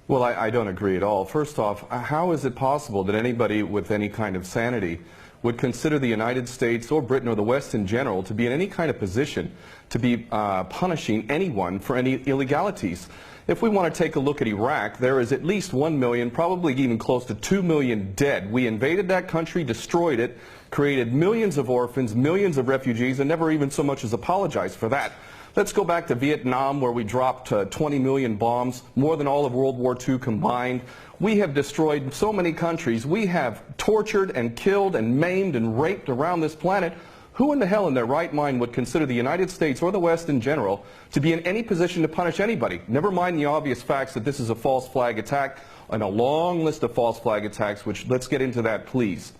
Well, I don't agree at all. First off, how is it possible that anybody with any kind of sanity would consider the United States or Britain or the West in general to be in any kind of position to be punishing anyone for any illegalities? If we want to take a look at Iraq, there is at least 1 million, probably even close to 2 million dead. We invaded that country, destroyed it, created millions of orphans, millions of refugees, and never even so much as apologized for that. Let's go back to Vietnam, where we dropped 20 million bombs, more than all of World War II combined. We have destroyed so many countries. We have tortured and killed and maimed and raped around this planet. Who in the hell in their right mind would consider the United States or the West in general to be in any position to punish anybody? Never mind the obvious facts that this is a false flag attack and a long list of false flag attacks, which let's get into that, please.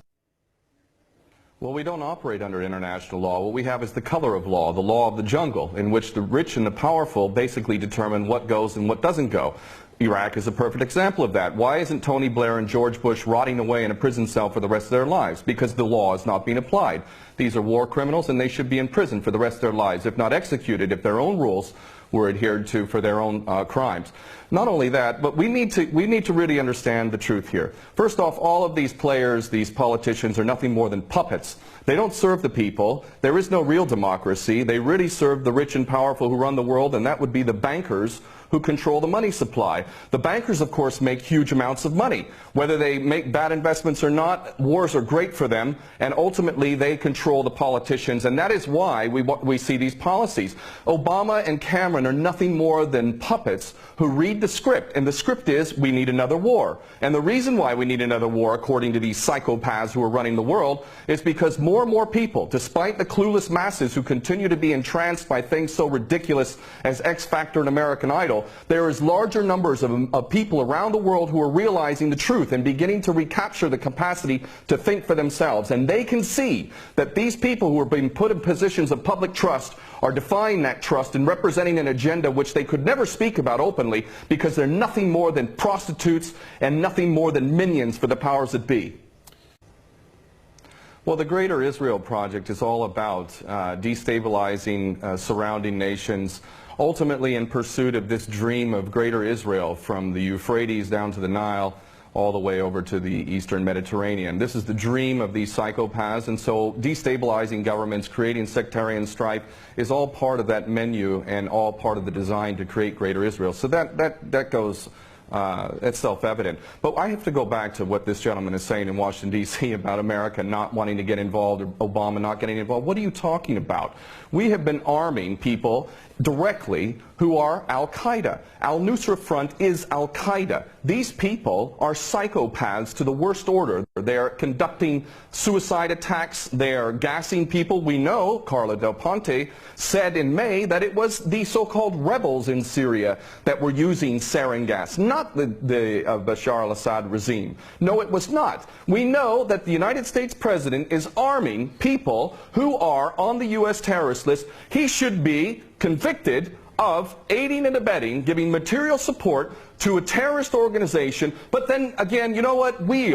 Well, we don't operate under international law. What we have is the color of law, the law of the jungle, in which the rich and the powerful basically determine what goes and what doesn't go. Iraq is a perfect example of that. Why isn't Tony Blair and George Bush rotting away in a prison cell for the rest of their lives? Because the law is not being applied. These are war criminals, and they should be in prison for the rest of their lives, if not executed, if their own rules were adhered to for their own crimes. Not only that, but we need to really understand the truth here. First off, all of these players, these politicians, are nothing more than puppets. They don't serve the people. There is no real democracy. They really serve the rich and powerful who run the world, and that would be the bankers who control the money supply. The bankers, of course, make huge amounts of money. Whether they make bad investments or not, wars are great for them, and ultimately they control the politicians, and that is why we see these policies. Obama and Cameron are nothing more than puppets who read the script, and the script is we need another war. And the reason why we need another war, according to these psychopaths who are running the world, is because more and more people, despite the clueless masses who continue to be entranced by things so ridiculous as X Factor and American Idol, there is larger numbers of people around the world who are realizing the truth and beginning to recapture the capacity to think for themselves. And they can see that these people who are being put in positions of public trust are defying that trust and representing an agenda which they could never speak about openly, because they're nothing more than prostitutes and nothing more than minions for the powers that be. Well, the Greater Israel Project is all about destabilizing surrounding nations, ultimately in pursuit of this dream of Greater Israel from the Euphrates down to the Nile, all the way over to the Eastern Mediterranean. This is the dream of these psychopaths, and so destabilizing governments, creating sectarian strife is all part of that menu and all part of the design to create Greater Israel. So that goes, it's self-evident. But I have to go back to what this gentleman is saying in Washington, D.C. about America not wanting to get involved, or Obama not getting involved. What are you talking about? We have been arming people directly who are Al-Qaeda. Al-Nusra Front is Al-Qaeda. These people are psychopaths to the worst order. They're conducting suicide attacks. They're gassing people. We know, Carla Del Ponte said in May, that it was the so-called rebels in Syria that were using sarin gas, not the Bashar al-Assad regime. No, it was not. We know that the United States President is arming people who are on the U.S. terrorist list. He should be convicted of aiding and abetting, giving material support to a terrorist organization. But then again, you know what? We,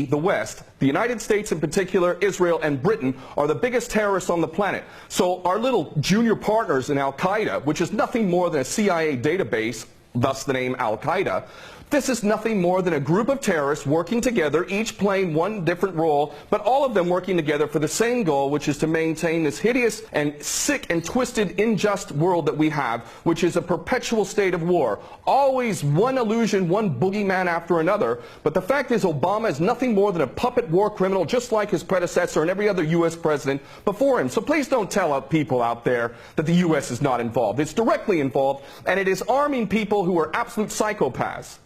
the West, the United States in particular, Israel and Britain, are the biggest terrorists on the planet. So our little junior partners in Al-Qaeda, which is nothing more than a CIA database, thus the name Al-Qaeda, this is nothing more than a group of terrorists working together, each playing one different role, but all of them working together for the same goal, which is to maintain this hideous and sick and twisted, unjust world that we have, which is a perpetual state of war. Always one illusion, one boogeyman after another. But the fact is, Obama is nothing more than a puppet war criminal, just like his predecessor and every other U.S. president before him. So please don't tell people out there that the U.S. is not involved. It's directly involved, and it is arming people who are absolute psychopaths.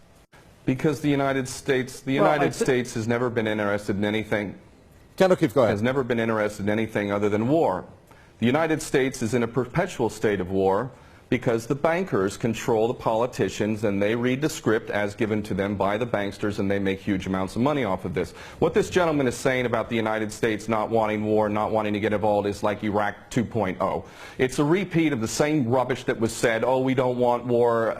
Because the United States has never been interested in anything. Ken O'Keefe, go ahead. Has never been interested in anything other than war. The United States is in a perpetual state of war because the bankers control the politicians, and they read the script as given to them by the banksters, and they make huge amounts of money off of this. What this gentleman is saying about the United States not wanting war, not wanting to get involved, is like Iraq 2.0. It's a repeat of the same rubbish that was said, oh, we don't want war,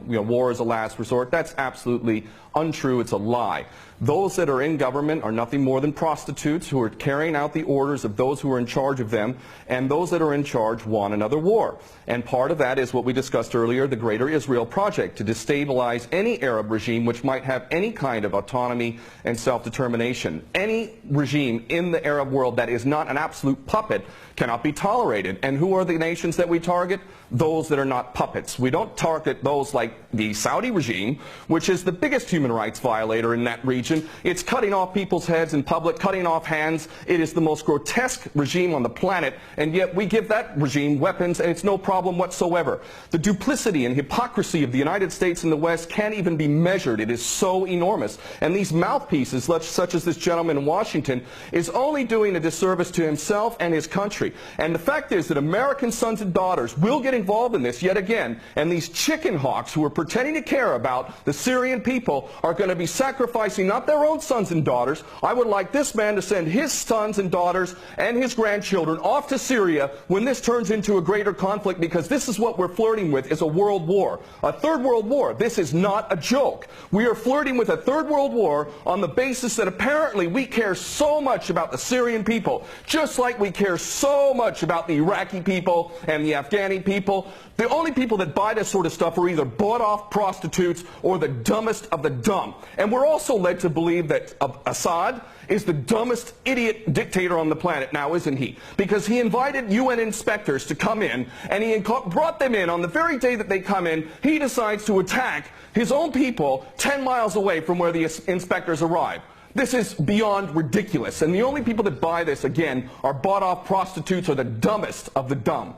war is a last resort. That's absolutely untrue. It's a lie. Those that are in government are nothing more than prostitutes who are carrying out the orders of those who are in charge of them, and those that are in charge want another war. And part of that that is what we discussed earlier, the Greater Israel Project, to destabilize any Arab regime which might have any kind of autonomy and self-determination. Any regime in the Arab world that is not an absolute puppet cannot be tolerated. And who are the nations that we target? Those that are not puppets. We don't target those like the Saudi regime, which is the biggest human rights violator in that region. It's cutting off people's heads in public, cutting off hands. It is the most grotesque regime on the planet, and yet we give that regime weapons and it's no problem whatsoever. The duplicity and hypocrisy of the United States and the West can't even be measured. It is so enormous. And these mouthpieces, such as this gentleman in Washington, is only doing a disservice to himself and his country. And the fact is that American sons and daughters will get involved in this yet again, and these chicken hawks who are pretending to care about the Syrian people are going to be sacrificing not their own sons and daughters. I would like this man to send his sons and daughters and his grandchildren off to Syria when this turns into a greater conflict, because this is what we're flirting with, is a world war, a third world war. This is not a joke. We are flirting with a third world war on the basis that apparently we care so much about the Syrian people, just like we care so much about the Iraqi people and the Afghani people. The only people that buy this sort of stuff are either bought-off prostitutes or the dumbest of the dumb. And we're also led to believe that Assad is the dumbest idiot dictator on the planet now, isn't he? Because he invited UN inspectors to come in, and he brought them in on the very day that they come in. He decides to attack his own people 10 miles away from where the inspectors arrive. This is beyond ridiculous, and the only people that buy this, again, are bought-off prostitutes or the dumbest of the dumb.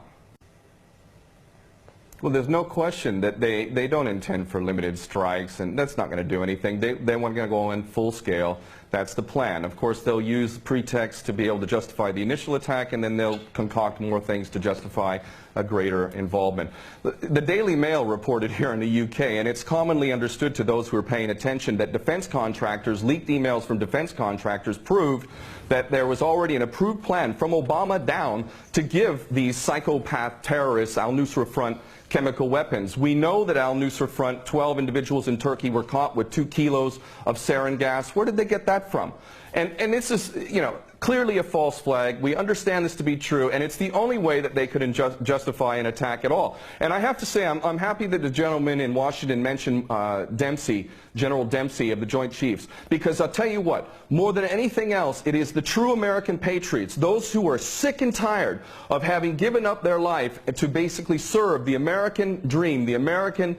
Well, there's no question that they don't intend for limited strikes, and that's not going to do anything. They want to go in full scale. That's the plan. Of course, they'll use pretext to be able to justify the initial attack, and then they'll concoct more things to justify a greater involvement. The Daily Mail reported here in the UK, and it's commonly understood to those who are paying attention, that defense contractors, leaked emails from defense contractors proved that there was already an approved plan from Obama down to give these psychopath terrorists, Al-Nusra Front, chemical weapons. We know that Al-Nusra Front, 12 individuals in Turkey were caught with 2 kilos of sarin gas. Where did they get that from? And this is, you know, clearly a false flag. We understand this to be true, and it's the only way that they could justify an attack at all. And I have to say, I'm happy that the gentleman in Washington mentioned Dempsey, General Dempsey of the Joint Chiefs, because I'll tell you what, more than anything else, it is the true American patriots, those who are sick and tired of having given up their life to basically serve the American dream, the American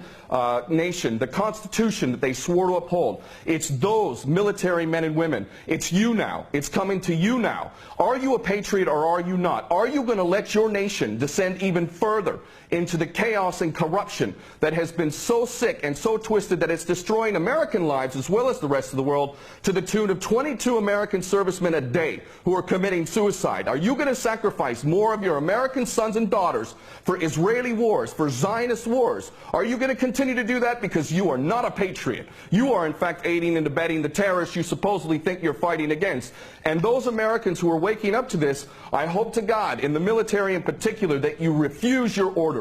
nation, the Constitution that they swore to uphold. It's those military men and women. It's you now. It's coming to you now. Are you a patriot or are you not? Are you going to let your nation descend even further into the chaos and corruption that has been so sick and so twisted that it's destroying American lives as well as the rest of the world, to the tune of 22 American servicemen a day who are committing suicide? Are you going to sacrifice more of your American sons and daughters for Israeli wars, for Zionist wars? Are you going to continue to do that because you are not a patriot? You are in fact aiding and abetting the terrorists you supposedly think you're fighting against. And those Americans who are waking up to this, I hope to God, in the military in particular, that you refuse your orders.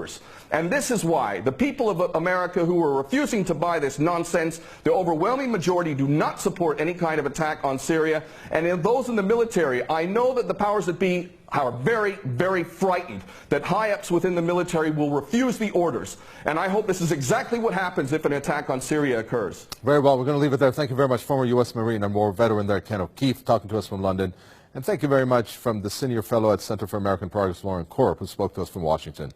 And this is why the people of America who are refusing to buy this nonsense, the overwhelming majority do not support any kind of attack on Syria. And in those in the military, I know that the powers that be are very, very frightened that high-ups within the military will refuse the orders. And I hope this is exactly what happens if an attack on Syria occurs. Very well. We're going to leave it there. Thank you very much, former U.S. Marine and war veteran there, Ken O'Keefe, talking to us from London. And thank you very much from the Senior Fellow at Center for American Progress, Lauren Korb, who spoke to us from Washington.